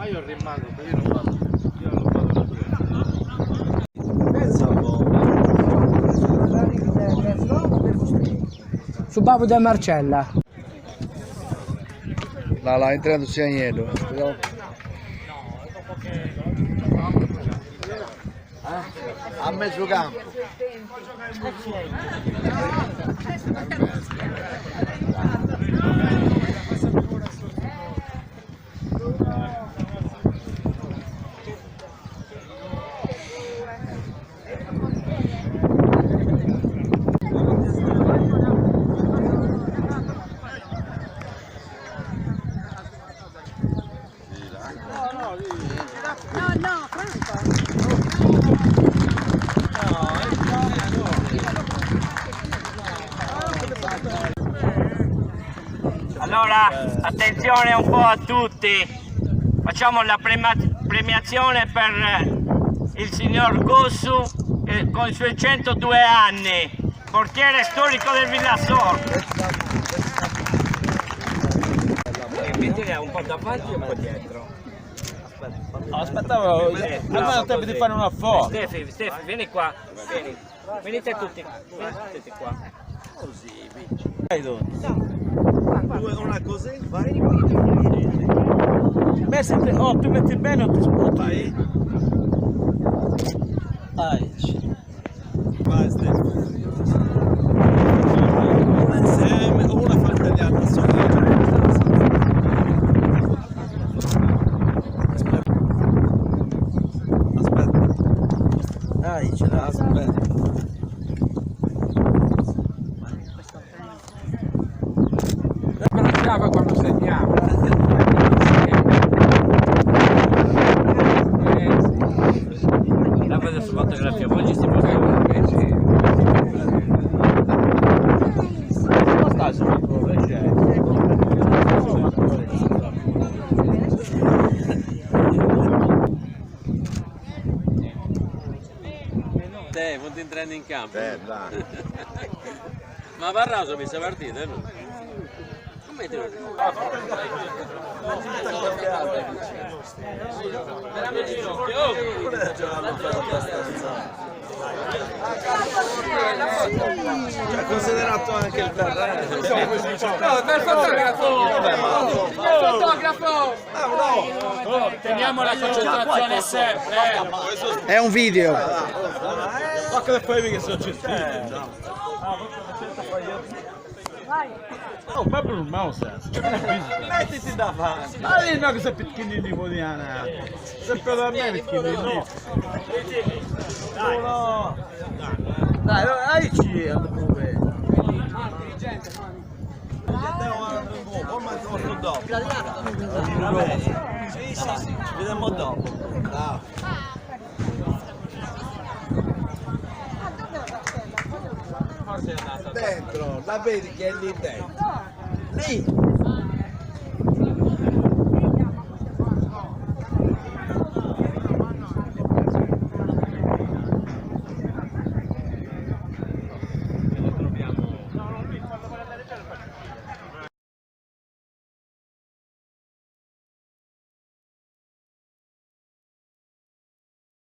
Ma io rimango, io non vado. Io non vado più. Pensa un po'. Su Bavo da Marcella. Là, entrando Siagnedo. A mezzo campo. Allora, attenzione un po' a tutti, facciamo la premiazione per il signor Gossu con i suoi 102 anni, portiere storico del Villasor. Mettila un po' davanti e un po' dietro. Aspettavo, almeno tempo di fare una foto. Stefi, vieni qua, vieni. Venite tutti qua. Così, vinci. Una così, vai. Beh, sempre, tu metti bene o ti sputi? Vai. Vai, Stefano. Insieme, una fa tagliata sopra. Aspetta. Dai, ce l'ha, aspetta. Quando segniamo. La vedo su fotografia, poi ci si può fare. Te, non ti entrando in campo. Dai. Ma Barroso mi sta partita, no? Come ti vedi? Cioè, considerato anche il terreno. No, per fotografo! Fotografo! No! Teniamo la concentrazione sempre. È un video. Ma che fai che sono gestiti? Oh, ma per un mouse, mettiti davanti. Ma lì no che sei piccolini di Modiana. Sempre da me piccolini, no. No. Dai, dai ci pure. Sì, vediamo dopo. Dentro, la vedi che è lì dentro. Lì!